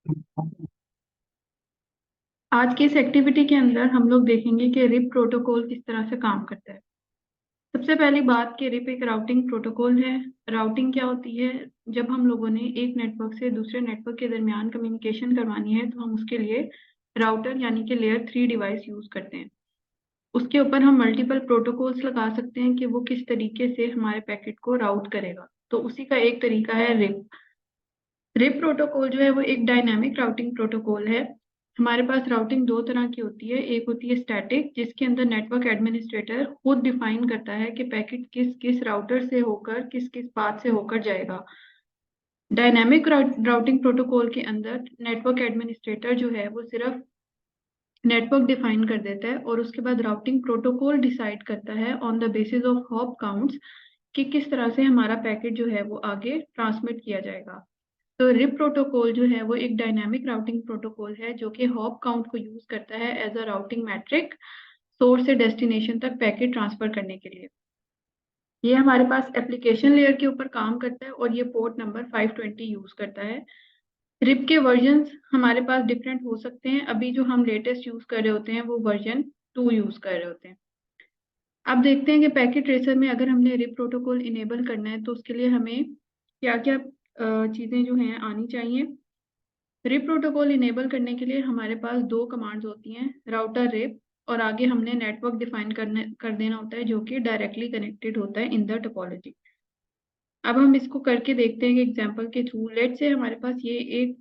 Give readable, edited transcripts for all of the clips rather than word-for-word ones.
आज की इस एक्टिविटी के अंदर हम लोग देखेंगे कि रिप प्रोटोकॉल किस तरह से काम करता है। सबसे पहली बात कि रिप एक राउटिंग प्रोटोकॉल है। राउटिंग क्या होती है? जब हम लोगों ने एक नेटवर्क से दूसरे नेटवर्क के दरमियान कम्युनिकेशन करवानी है तो हम उसके लिए राउटर यानी कि लेयर 3 डिवाइस यूज करते हैं। उसके ऊपर हम मल्टीपल प्रोटोकॉल्स लगा सकते हैं कि वो किस तरीके से हमारे पैकेट को राउट करेगा। तो उसी का एक तरीका है रिप। रिप प्रोटोकॉल जो है वो एक डायनामिक राउटिंग प्रोटोकॉल है। हमारे पास राउटिंग दो तरह की होती है। एक होती है स्टैटिक, जिसके अंदर नेटवर्क एडमिनिस्ट्रेटर खुद डिफाइन करता है कि पैकेट किस किस राउटर से होकर किस किस पाथ से होकर जाएगा। डायनामिक राउटिंग प्रोटोकॉल के अंदर नेटवर्क एडमिनिस्ट्रेटर जो है वो सिर्फ नेटवर्क डिफाइन कर देता है और उसके बाद राउटिंग प्रोटोकॉल डिसाइड करता है on the basis of hop counts कि किस तरह से हमारा पैकेट जो है वो आगे ट्रांसमिट किया जाएगा। तो रिप प्रोटोकॉल जो है वो एक डायनामिक राउटिंग प्रोटोकॉल है जो कि हॉप काउंट को यूज करता है as a routing metric source से डेस्टिनेशन तक पैकेट ट्रांसफर करने के लिए। ये हमारे पास एप्लीकेशन लेयर के ऊपर काम करता है और ये पोर्ट नंबर 520 यूज करता है। रिप के वर्जन्स हमारे पास डिफरेंट हो सकते हैं। अभी जो हम लेटेस्ट यूज कर रहे होते हैं वो वर्जन 2 यूज कर रहे होते हैं। अब देखते हैं कि पैकेट ट्रेसर में अगर हमने रिप प्रोटोकॉल इनेबल करना है तो उसके लिए हमें क्या क्या चीजें जो हैं आनी चाहिए। रिप प्रोटोकॉल इनेबल करने के लिए हमारे पास दो कमांड्स होती हैं, राउटर रिप और आगे हमने नेटवर्क डिफाइन करने कर देना होता है जो कि डायरेक्टली कनेक्टेड होता है इन द टोपोलॉजी। अब हम इसको करके देखते हैं कि एग्जांपल के थ्रू। लेट से हमारे पास ये एक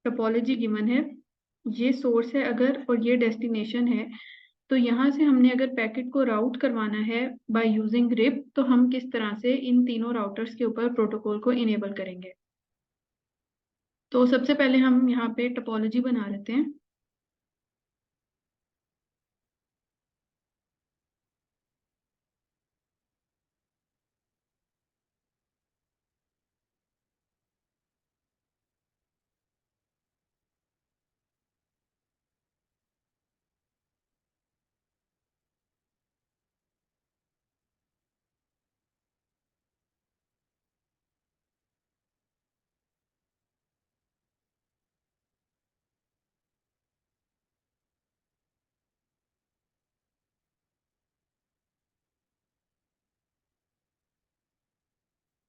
टोपोलॉजी गिवन है, ये सोर्स है अगर और ये डेस्टिनेशन है। तो यहाँ से हमने अगर पैकेट को राउट करवाना है बाय यूजिंग रिप तो हम किस तरह से इन तीनों राउटर्स के ऊपर प्रोटोकॉल को इनेबल करेंगे। तो सबसे पहले हम यहाँ पे टोपोलॉजी बना लेते हैं।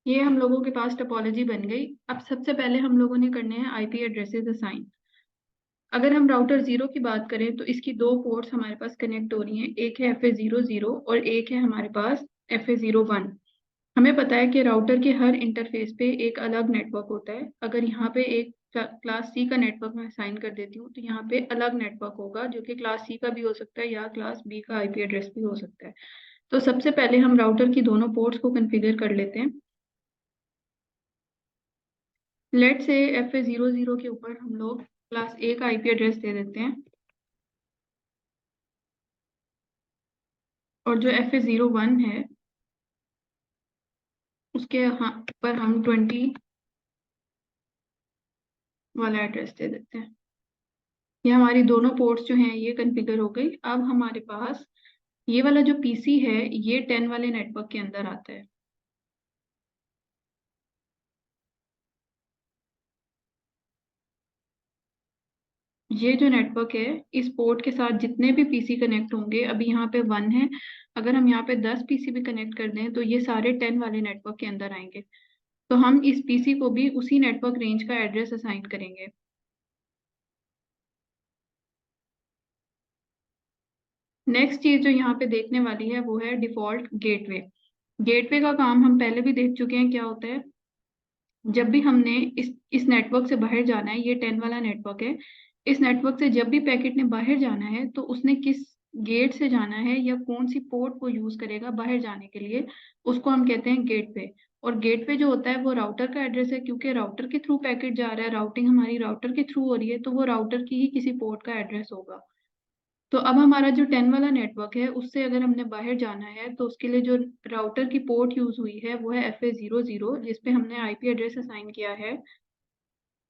ये हम लोगों के पास टोपोलॉजी बन गई। अब सबसे पहले हम लोगों ने करने हैं आईपी एड्रेसेस असाइन। अगर हम राउटर 0 की बात करें तो इसकी दो पोर्ट्स हमारे पास कनेक्ट हो रही हैं, एक है FA00 और एक है हमारे पास FA01। हमें पता है कि राउटर के हर इंटरफेस पे एक अलग नेटवर्क होता है। अगर यहाँ पे एक क्लास सी का नेटवर्क मैं असाइन कर देती हूँ तो यहाँ पे अलग नेटवर्क होगा जो कि क्लास सी का भी हो सकता है या क्लास बी का आईपी एड्रेस भी हो सकता है। तो सबसे पहले हम राउटर की दोनों पोर्ट्स को कन्फिगर कर लेते हैं। लेट से FA00 के ऊपर हम लोग क्लास ए का आईपी एड्रेस दे देते हैं और जो FA01 है उसके पर हम 20 वाला एड्रेस दे देते हैं। ये हमारी दोनों पोर्ट्स जो हैं ये कॉन्फ़िगर हो गई। अब हमारे पास ये वाला जो पीसी है ये 10 वाले नेटवर्क के अंदर आता है। ये जो नेटवर्क है इस पोर्ट के साथ जितने भी पीसी कनेक्ट होंगे, अभी यहाँ पे 1 है, अगर हम यहाँ पे 10 पीसी भी कनेक्ट कर दें तो ये सारे 10 वाले नेटवर्क के अंदर आएंगे। तो हम इस पीसी को भी उसी नेटवर्क रेंज का एड्रेस असाइन करेंगे। नेक्स्ट चीज जो यहाँ पे देखने वाली है वो है डिफॉल्ट गेटवे। गेटवे का काम हम पहले भी देख चुके हैं क्या होता है। जब भी हमने इस नेटवर्क से बाहर जाना है, ये 10 वाला नेटवर्क है, इस नेटवर्क से जब भी पैकेट ने बाहर जाना है तो उसने किस गेट से जाना है या कौन सी पोर्ट को यूज करेगा बाहर जाने के लिए, उसको हम कहते हैं गेटवे। और गेटवे जो होता है वो राउटर का एड्रेस है, क्योंकि राउटर के थ्रू पैकेट जा रहा है, राउटिंग हमारी राउटर के थ्रू हो रही है, तो वो राउटर की ही किसी पोर्ट का एड्रेस होगा। तो अब हमारा जो 10 वाला नेटवर्क है उससे अगर हमने बाहर जाना है तो उसके लिए जो राउटर की पोर्ट यूज हुई है वो है FA00, जिसपे हमने आईपी एड्रेस असाइन किया है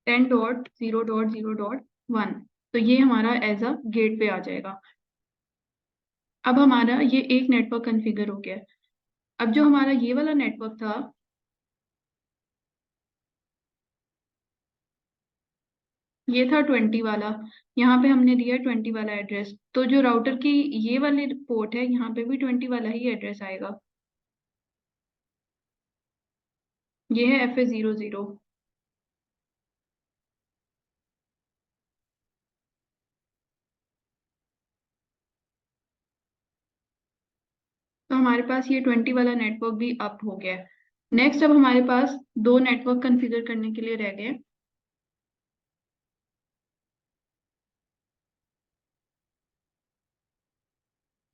10.0.0.1। तो ये हमारा एज अ गेट पे आ जाएगा। अब हमारा ये एक नेटवर्क कॉन्फ़िगर हो गया है। अब जो हमारा ये वाला नेटवर्क था, ये था 20 वाला, यहाँ पे हमने दिया 20 वाला एड्रेस, तो जो राउटर की ये वाली पोर्ट है यहाँ पे भी 20 वाला ही एड्रेस आएगा। ये है FA00। तो हमारे पास ये 20 वाला नेटवर्क भी अप हो गया है। नेक्स्ट अब हमारे पास दो नेटवर्क कॉन्फ़िगर करने के लिए रह गए।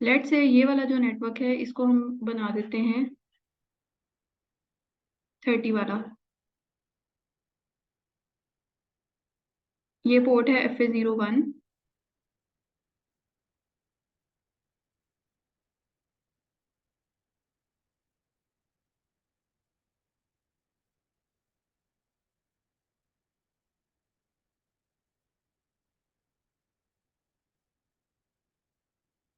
लेट से ये वाला जो नेटवर्क है इसको हम बना देते हैं 30 वाला। ये पोर्ट है FA01।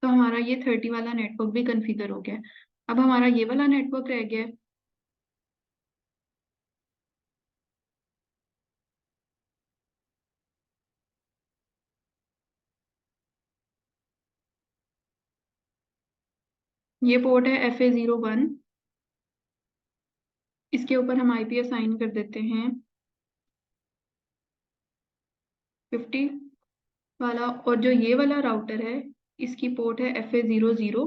तो हमारा ये 30 वाला नेटवर्क भी कॉन्फ़िगर हो गया है। अब हमारा ये वाला नेटवर्क रह गया है। ये पोर्ट है FA01। इसके ऊपर हम IP असाइन कर देते हैं 50 वाला, और जो ये वाला राउटर है इसकी पोर्ट है FA00।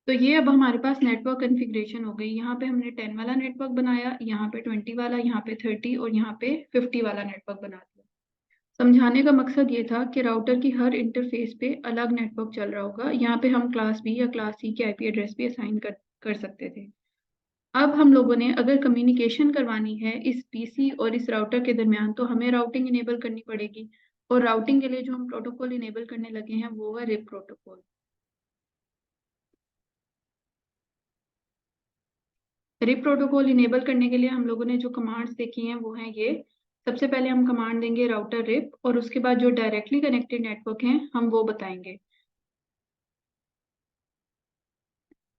तो ये अब हमारे पास नेटवर्क कॉन्फ़िगरेशन हो गई। यहाँ पे हमने 10 वाला नेटवर्क बनाया, यहाँ पे 20 वाला, यहाँ पे 30 और यहाँ पे 50 वाला नेटवर्क बना दिया। समझाने का मकसद ये था कि राउटर की हर इंटरफेस पे अलग नेटवर्क चल रहा होगा। यहाँ पे हम क्लास बी या क्लास सी के IP एड्रेस भी असाइन कर सकते थे। अब हम लोगों ने अगर कम्युनिकेशन करवानी है इस PC और इस राउटर के दरमियान, तो हमें राउटिंग इनेबल करनी पड़ेगी। और राउटिंग के लिए जो हम प्रोटोकॉल इनेबल करने लगे हैं वो है RIP protocol. RIP protocol enable करने के लिए हम लोगों ने जो कमांड्स देखी हैं वो हैं ये। सबसे पहले हम कमांड देंगे राउटर रिप, और उसके बाद जो डायरेक्टली कनेक्टेड नेटवर्क हैं हम वो बताएंगे।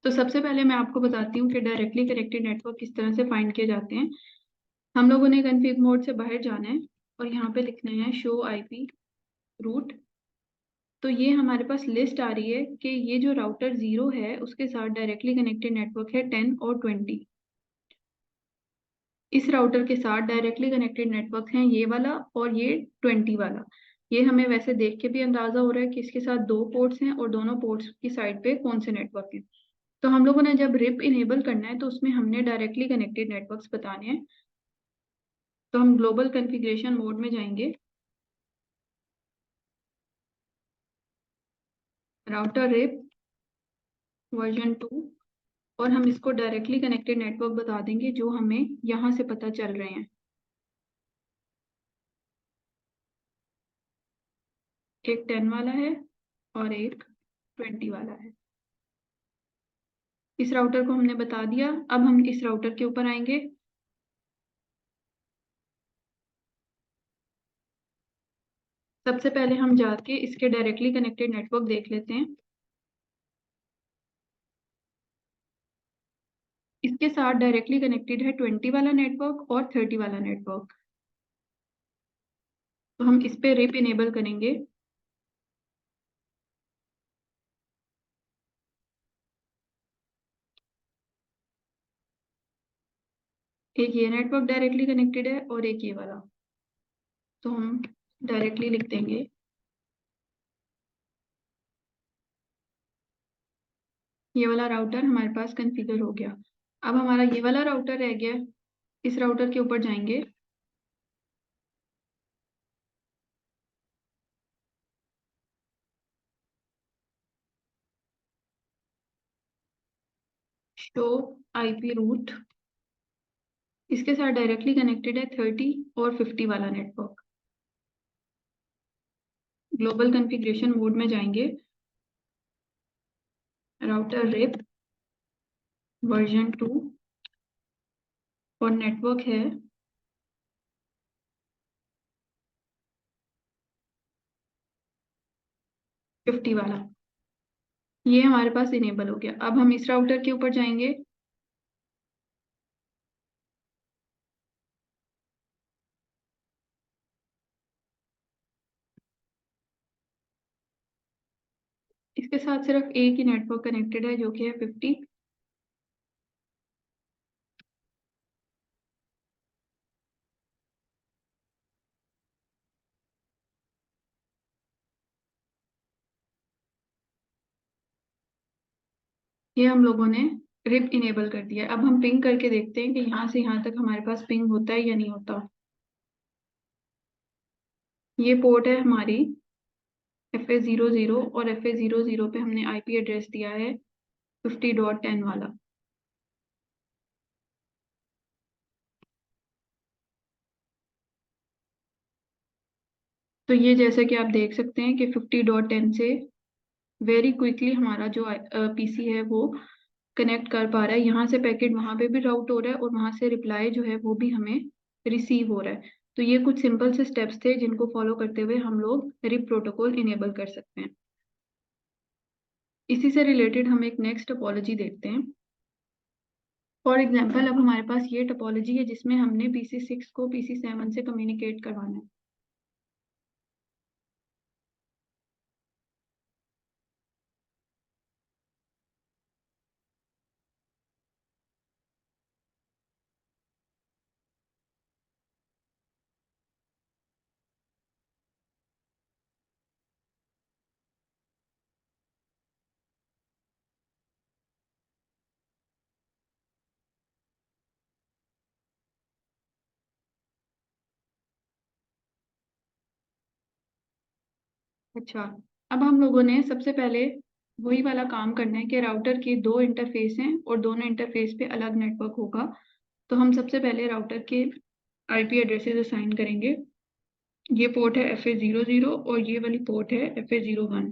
तो सबसे पहले मैं आपको बताती हूँ कि डायरेक्टली कनेक्टेड नेटवर्क किस तरह से फाइंड किए जाते हैं। हम लोगों ने कन्फिग मोड से बाहर जाना है और यहाँ पे लिखना है शो IP रूट। तो ये हमारे पास लिस्ट आ रही है कि ये जो राउटर 0 है उसके साथ डायरेक्टली कनेक्टेड नेटवर्क है 10 और 20। इस राउटर के साथ डायरेक्टली कनेक्टेड नेटवर्क हैं ये वाला और ये 20 वाला। ये हमें वैसे देख के भी अंदाजा हो रहा है कि इसके साथ दो पोर्ट्स हैं और दोनों पोर्ट्स की साइड पे कौन से नेटवर्क हैं। तो हम लोगों ने जब रिप इनेबल करना है तो उसमें हमने डायरेक्टली कनेक्टेड नेटवर्क्स बताने हैं। तो हम ग्लोबल कॉन्फ़िगरेशन मोड में जाएंगे, राउटर रिप वर्जन 2, और हम इसको डायरेक्टली कनेक्टेड नेटवर्क बता देंगे जो हमें यहाँ से पता चल रहे हैं। एक 10 वाला है और एक 20 वाला है। इस राउटर को हमने बता दिया। अब हम इस राउटर के ऊपर आएंगे। सबसे पहले हम जाके इसके डायरेक्टली कनेक्टेड नेटवर्क देख लेते हैं। इसके साथ डायरेक्टली कनेक्टेड है 20 वाला नेटवर्क और 30 वाला नेटवर्क। तो हम इस पे रिप इनेबल करेंगे। एक ये नेटवर्क डायरेक्टली कनेक्टेड है और एक ये वाला। तो हम डायरेक्टली लिख देंगे। ये वाला राउटर हमारे पास कॉन्फ़िगर हो गया। अब हमारा ये वाला राउटर रह गया। इस राउटर के ऊपर जाएंगे। Show IP route. इसके साथ डायरेक्टली कनेक्टेड है 30 और 50 वाला नेटवर्क। ग्लोबल कॉन्फ़िगरेशन मोड में जाएंगे, राउटर रिप वर्जन 2, और नेटवर्क है 50 वाला, ये हमारे पास इनेबल हो गया। अब हम इस राउटर के ऊपर जाएंगे। इसके साथ सिर्फ एक ही नेटवर्क कनेक्टेड है जो कि है 50। ये हम लोगों ने रिप इनेबल कर दिया। अब हम पिंग करके देखते हैं कि यहाँ से यहाँ तक हमारे पास पिंग होता है या नहीं होता। ये पोर्ट है हमारी FA00 और FA00 पे हमने IP एड्रेस दिया है 50.10 वाला। तो ये जैसे कि आप देख सकते हैं कि 50.10 से वेरी क्विकली हमारा जो PC है वो कनेक्ट कर पा रहा है। यहाँ से पैकेट वहां पे भी राउट हो रहा है और वहां से रिप्लाई जो है वो भी हमें रिसीव हो रहा है। तो ये कुछ सिंपल से स्टेप्स थे जिनको फॉलो करते हुए हम लोग रिप प्रोटोकॉल इनेबल कर सकते हैं। इसी से रिलेटेड हम एक नेक्स्ट टोपोलॉजी देखते हैं। फॉर एग्जाम्पल अब हमारे पास ये टोपोलॉजी है जिसमें हमने PC6 को PC7 से कम्युनिकेट करवाना है। अच्छा, अब हम लोगों ने सबसे पहले वही वाला काम करना है कि राउटर के दो इंटरफेस हैं और दोनों इंटरफेस पे अलग नेटवर्क होगा। तो हम सबसे पहले राउटर के IP एड्रेसेस असाइन करेंगे। ये पोर्ट है FA00 और ये वाली पोर्ट है FA01।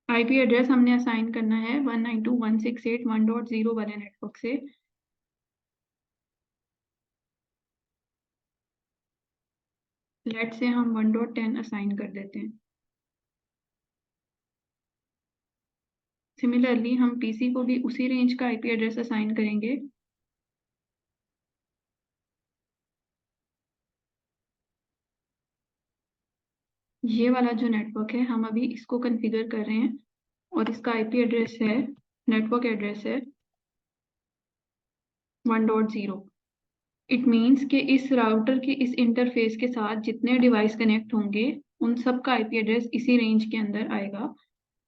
IP एड्रेस हमने असाइन करना है 192.168.1.0 वाले नेटवर्क से। लेट से हम 1.10 असाइन कर देते हैं। सिमिलरली हम PC को भी उसी रेंज का IP एड्रेस असाइन करेंगे। ये वाला जो नेटवर्क है हम अभी इसको कॉन्फ़िगर कर रहे हैं और इसका IP एड्रेस है, नेटवर्क एड्रेस है 1.0। इट मीन्स कि इस राउटर के इस इंटरफेस के साथ जितने डिवाइस कनेक्ट होंगे उन सब का IP एड्रेस इसी रेंज के अंदर आएगा।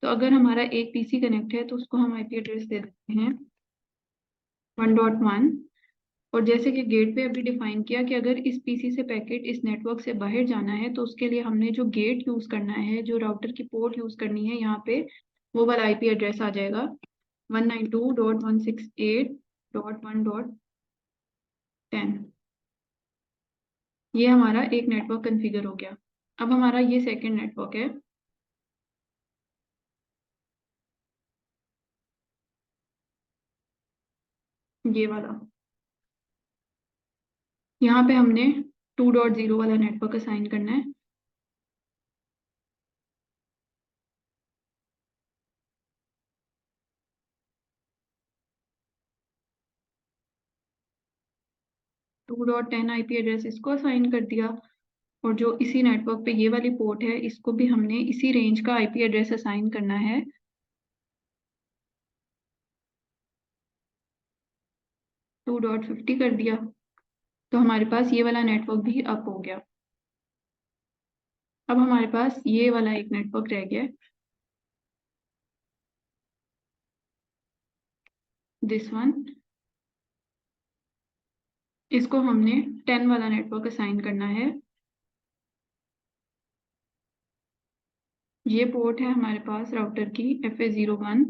तो अगर हमारा एक PC कनेक्ट है तो उसको हम IP एड्रेस दे देते हैं 1.1। और जैसे कि गेट पे अभी डिफाइन किया कि अगर इस PC से पैकेट इस नेटवर्क से बाहर जाना है तो उसके लिए हमने जो गेट यूज करना है, जो राउटर की पोर्ट यूज करनी है, यहाँ पे वो वाला IP एड्रेस आ जाएगा 192.168.1.10। ये हमारा एक नेटवर्क कॉन्फ़िगर हो गया। अब हमारा ये सेकंड नेटवर्क है, ये वाला। यहाँ पे हमने 2.0 वाला नेटवर्क असाइन करना है। To dot ten IP address इसको असाइन कर दिया और जो इसी नेटवर्क पे ये वाली पोर्ट है इसको भी हमने इसी रेंज का IP एड्रेस असाइन करना है 2.50 कर दिया। तो हमारे पास ये वाला नेटवर्क भी अप हो गया। अब हमारे पास ये वाला एक नेटवर्क रह गया, दिस वन। इसको हमने 10 वाला नेटवर्क असाइन करना है। ये पोर्ट है हमारे पास राउटर की FA01।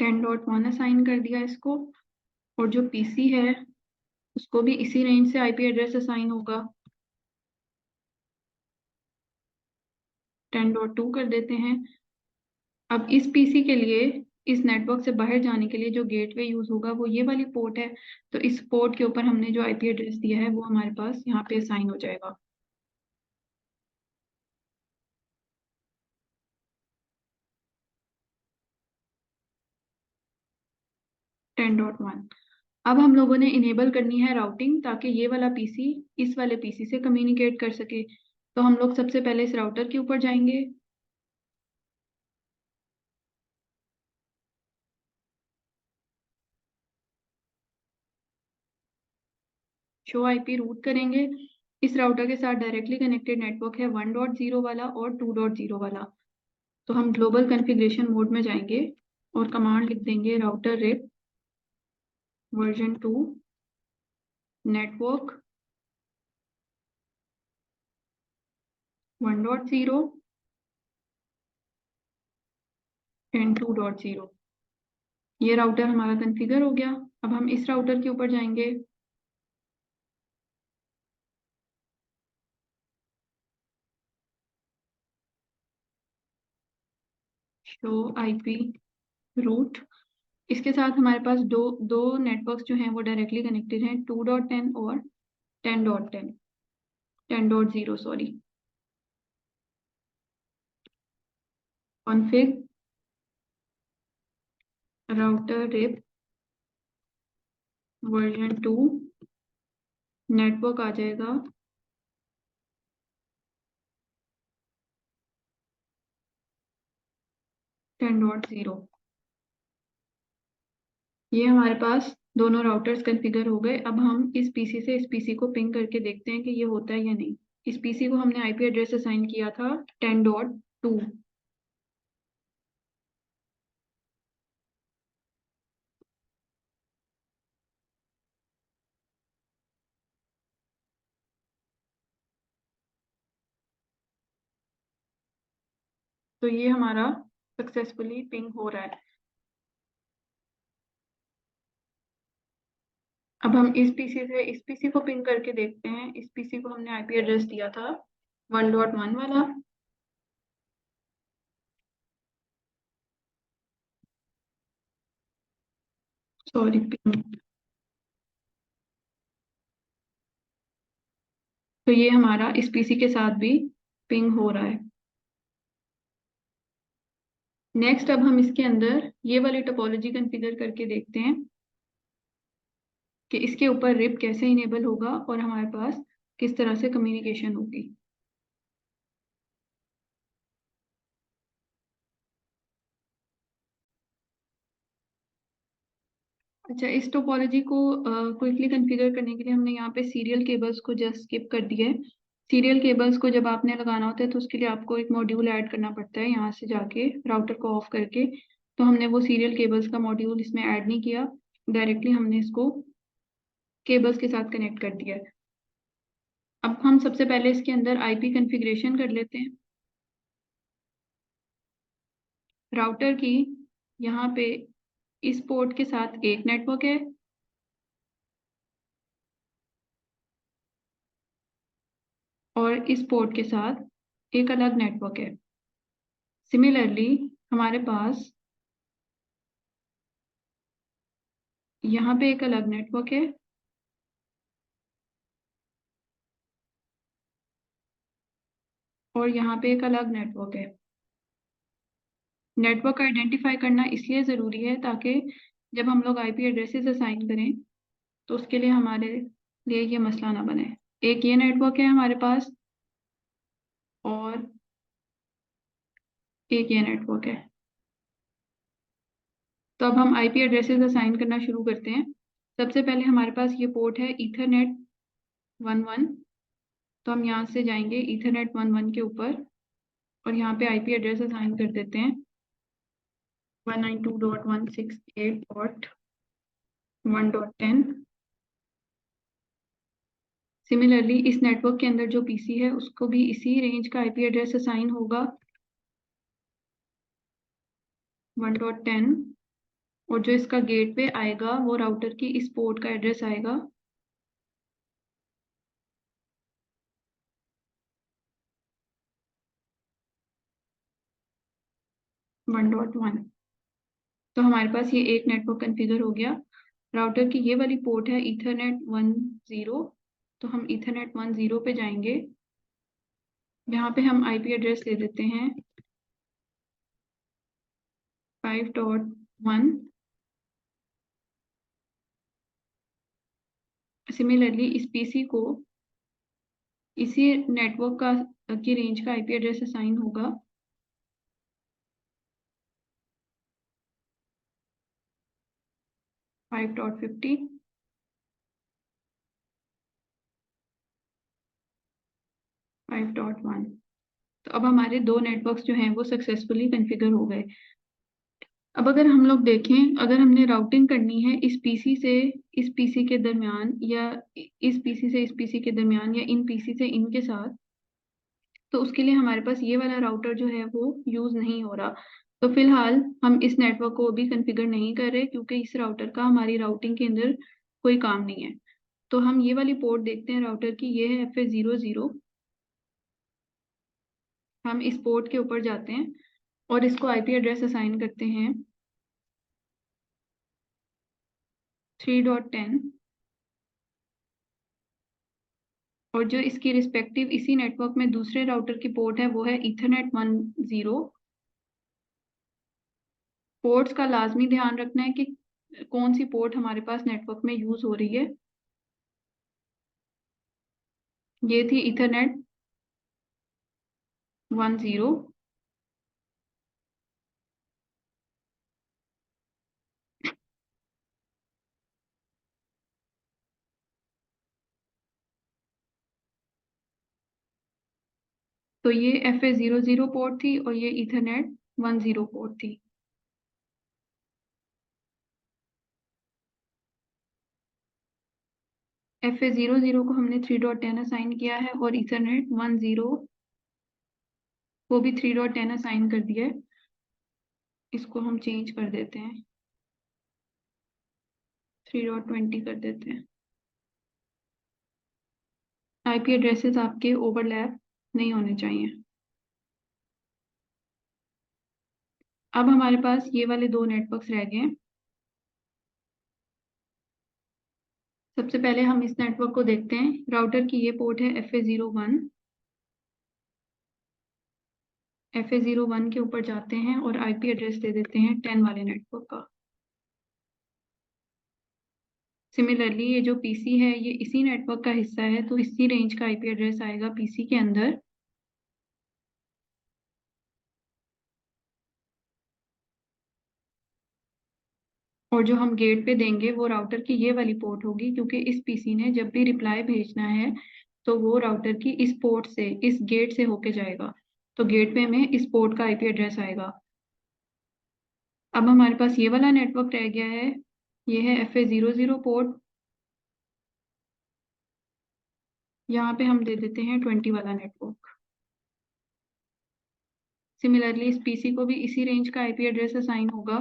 10.1 असाइन कर दिया इसको और जो PC है उसको भी इसी रेंज से IP एड्रेस असाइन होगा 10.2 कर देते हैं। अब इस PC के लिए इस नेटवर्क से बाहर जाने के लिए जो गेटवे यूज होगा वो ये वाली पोर्ट है। तो इस पोर्ट के ऊपर हमने जो आईपी एड्रेस दिया है वो हमारे पास यहाँ पे असाइन हो जाएगा। 10.1। अब हम लोगों ने इनेबल करनी है राउटिंग, ताकि ये वाला पीसी इस वाले पीसी से कम्युनिकेट कर सके। तो हम लोग सबसे पहले इस राउटर के ऊपर जाएंगे। शो आईपी रूट करेंगे। इस राउटर के साथ डायरेक्टली कनेक्टेड नेटवर्क है 1.0 वाला और 2.0 वाला। तो हम ग्लोबल कॉन्फ़िगरेशन मोड में जाएंगे और कमांड लिख देंगे router RIP version 2 network 1.0 and 2.0। ये राउटर हमारा कॉन्फ़िगर हो गया। अब हम इस राउटर के ऊपर जाएंगे। Show IP root. इसके साथ हमारे पास दो दो नेटवर्क्स जो हैं वो डायरेक्टली कनेक्टेड हैं, 2.10 और 10.10 10.0 sorry. Config router RIP version 2 network आ जाएगा 10.0। ये हमारे पास दोनों राउटर्स कॉन्फ़िगर हो गए। अब हम इस पीसी से इस पीसी को पिंग करके देखते हैं कि ये होता है या नहीं। इस पीसी को हमने आईपी एड्रेस असाइन किया था 10.2। तो ये हमारा सक्सेसफुली पिंग हो रहा है। अब हम इस पीसी से इस पीसी को पिंग करके देखते हैं। इस पीसी को हमने आईपी एड्रेस दिया था 1.1 वाला। Sorry ping. तो ये हमारा इस पीसी के साथ भी पिंग हो रहा है। नेक्स्ट अब हम इसके अंदर ये वाली टोपोलॉजी कॉन्फ़िगर करके देखते हैं कि इसके ऊपर रिप कैसे इनेबल होगा और हमारे पास किस तरह से कम्युनिकेशन होगी। अच्छा, इस टोपोलॉजी को क्विकली कॉन्फ़िगर करने के लिए हमने यहाँ पे सीरियल केबल्स को जस्ट स्किप कर दिया है। सीरियल केबल्स को जब आपने लगाना होता है तो उसके लिए आपको एक मॉड्यूल ऐड करना पड़ता है, यहाँ से जाके राउटर को ऑफ करके। तो हमने वो सीरियल केबल्स का मॉड्यूल इसमें ऐड नहीं किया, डायरेक्टली हमने इसको केबल्स के साथ कनेक्ट कर दिया है। अब हम सबसे पहले इसके अंदर आईपी कॉन्फ़िगरेशन कर लेते हैं। राउटर की यहाँ पे इस पोर्ट के साथ एक नेटवर्क है और इस पोर्ट के साथ एक अलग नेटवर्क है। सिमिलरली हमारे पास यहाँ पे एक अलग नेटवर्क है और यहाँ पे एक अलग नेटवर्क है। नेटवर्क आइडेंटिफाई करना इसलिए ज़रूरी है ताकि जब हम लोग आईपी एड्रेसेस असाइन करें तो उसके लिए हमारे लिए ये मसला ना बने। एक ये नेटवर्क है हमारे पास और एक ये नेटवर्क है। तो अब हम आईपी एड्रेसेस असाइन करना शुरू करते हैं। सबसे पहले हमारे पास ये पोर्ट है ईथरनेट 1.1। तो हम यहाँ से जाएंगे ईथरनेट 1.1 के ऊपर और यहाँ पे आईपी एड्रेस असाइन कर देते हैं 192.168.1.10। सिमिलरली इस नेटवर्क के अंदर जो पीसी है उसको भी इसी रेंज का आईपी एड्रेस असाइन होगा 1.10। और जो इसका गेटवे आएगा वो राउटर की इस पोर्ट का एड्रेस आएगा 1.1। तो हमारे पास ये एक नेटवर्क कॉन्फ़िगर हो गया। राउटर की ये वाली पोर्ट है ईथरनेट 10, तो हम ईथरनेट 10 पे जाएंगे। यहाँ पे हम आईपी एड्रेस ले देते हैं 5.1। सिमिलरली इस पीसी को इसी नेटवर्क की रेंज का आईपी एड्रेस असाइन होगा 5.50, 5.1। तो अब हमारे दो नेटवर्क्स जो हैं वो सक्सेसफुली कॉन्फ़िगर हो गए। अब अगर हम लोग देखें, अगर हमने राउटिंग करनी है इस पीसी से इस पीसी के दरमियान, या इस पीसी से इस पीसी के दरमियान, या इन पीसी से इनके साथ, तो उसके लिए हमारे पास ये वाला राउटर जो है वो यूज़ नहीं हो रहा। तो फिलहाल हम इस नेटवर्क को अभी कॉन्फ़िगर नहीं कर रहे, क्योंकि इस राउटर का हमारी राउटिंग के अंदर कोई काम नहीं है। तो हम ये वाली पोर्ट देखते हैं राउटर की, ये है FA00। हम इस पोर्ट के ऊपर जाते हैं और इसको आईपी एड्रेस असाइन करते हैं 3.10, और जो इसकी रिस्पेक्टिव इसी नेटवर्क में दूसरे राउटर की पोर्ट है वो है ईथरनेट 10। पोर्ट्स का लाजमी ध्यान रखना है कि कौन सी पोर्ट हमारे पास नेटवर्क में यूज हो रही है। ये थी ईथरनेट 10। तो ये FA00 पोर्ट थी और ये ईथरनेट 10 पोर्ट थी। FA00 को हमने 3.10 असाइन किया है और ईथरनेट 10 को भी 3.10 असाइन कर दिया है। इसको हम चेंज कर देते हैं, 3.20 कर देते हैं। आईपी एड्रेसेस आपके ओवरलैप नहीं होने चाहिए। अब हमारे पास ये वाले दो नेटवर्क्स रह गए हैं। सबसे पहले हम इस नेटवर्क को देखते हैं। राउटर की ये पोर्ट है FA01। FA01 के ऊपर जाते हैं और आईपी एड्रेस दे देते हैं 10 वाले नेटवर्क का। सिमिलरली ये जो पीसी है ये इसी नेटवर्क का हिस्सा है, तो इसी रेंज का आईपी एड्रेस आएगा पीसी के अंदर। और जो हम गेट पे देंगे वो राउटर की ये वाली पोर्ट होगी, क्योंकि इस पीसी ने जब भी रिप्लाई भेजना है तो वो राउटर की इस पोर्ट से, इस गेट से होके जाएगा। तो गेट पे में इस पोर्ट का आईपी एड्रेस आएगा। अब हमारे पास ये वाला नेटवर्क रह गया है, ये है FA00 पोर्ट। यहाँ पे हम दे देते हैं 20 वाला नेटवर्क। सिमिलरली इस पीसी को भी इसी रेंज का आईपी एड्रेस असाइन होगा।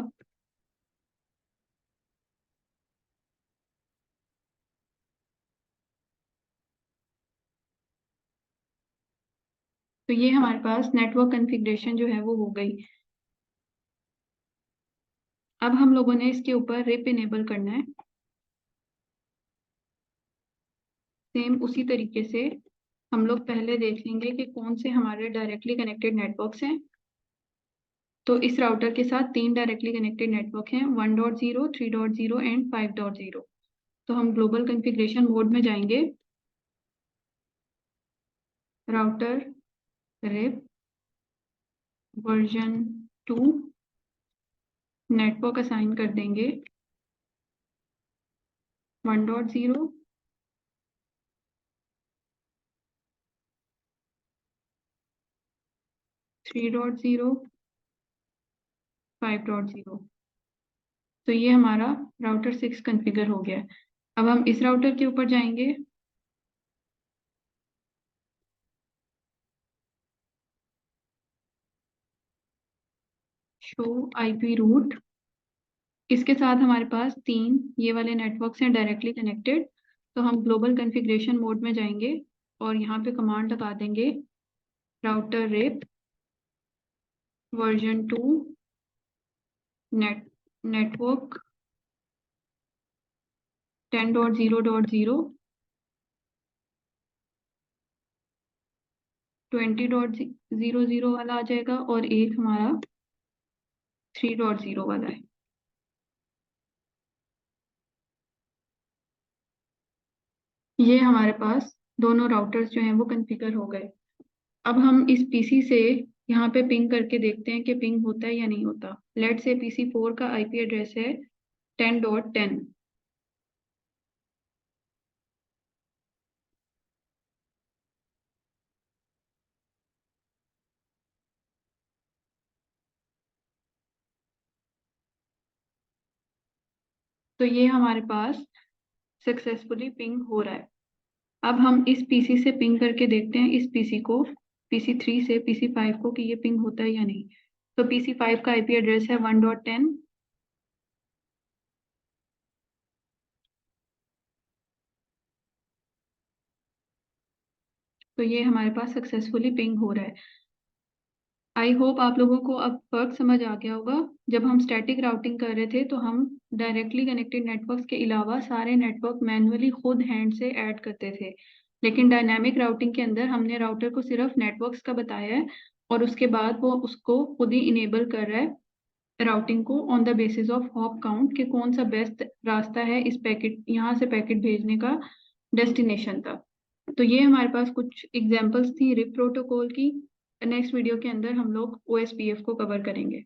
तो ये हमारे पास नेटवर्क कॉन्फ़िगरेशन जो है वो हो गई। अब हम लोगों ने इसके ऊपर रिप इनेबल करना है। सेम उसी तरीके से हम लोग पहले देख लेंगे कि कौन से हमारे डायरेक्टली कनेक्टेड नेटवर्क्स हैं। तो इस राउटर के साथ 3 डायरेक्टली कनेक्टेड नेटवर्क हैं, 1.0, 3.0 एंड 5.0। तो हम ग्लोबल कॉन्फ़िगरेशन मोड में जाएंगे, router RIP version 2 network assign कर देंगे 1.0, 3.0, 5.0। तो ये हमारा राउटर 6 कॉन्फ़िगर हो गया है। अब हम इस राउटर के ऊपर जाएंगे, शो आईपी रूट। इसके साथ हमारे पास 3 ये वाले नेटवर्क्स हैं डायरेक्टली कनेक्टेड। तो हम ग्लोबल कॉन्फ़िगरेशन मोड में जाएंगे और यहाँ पे कमांड लगा देंगे router RIP version 2 net network 10.0.0 20.00 वाला आ जाएगा, और एक हमारा 3.0 वाला है। ये हमारे पास दोनों राउटर्स जो हैं वो कॉन्फ़िगर हो गए। अब हम इस पीसी से यहाँ पे पिंग करके देखते हैं कि पिंग होता है या नहीं होता। लेट से PC4 का आईपी एड्रेस है 10.10। तो ये हमारे पास सक्सेसफुली पिंग हो रहा है। अब हम इस पीसी से पिंग करके देखते हैं इस पीसी को, PC3 से PC5 को, कि ये पिंग होता है या नहीं। तो PC5 का आईपी एड्रेस है 1.10। तो ये हमारे पास सक्सेसफुली पिंग हो रहा है। आई होप आप लोगों को अब फर्क समझ आ गया होगा। जब हम स्टैटिक राउटिंग कर रहे थे तो हम डायरेक्टली कनेक्टेड नेटवर्क्स के अलावा सारे नेटवर्क मैन्युअली खुद हैंड से ऐड करते थे, लेकिन डायनामिक राउटिंग के अंदर हमने राउटर को सिर्फ नेटवर्क्स का बताया है, और उसके बाद वो उसको खुद ही इनेबल कर रहा है राउटिंग को on the basis of hop count, कि कौन सा बेस्ट रास्ता है इस पैकेट, यहाँ से पैकेट भेजने का डेस्टिनेशन तक। तो ये हमारे पास कुछ एग्जांपल्स थी रिप प्रोटोकॉल की। नेक्स्ट वीडियो के अंदर हम लोग OSPF को कवर करेंगे।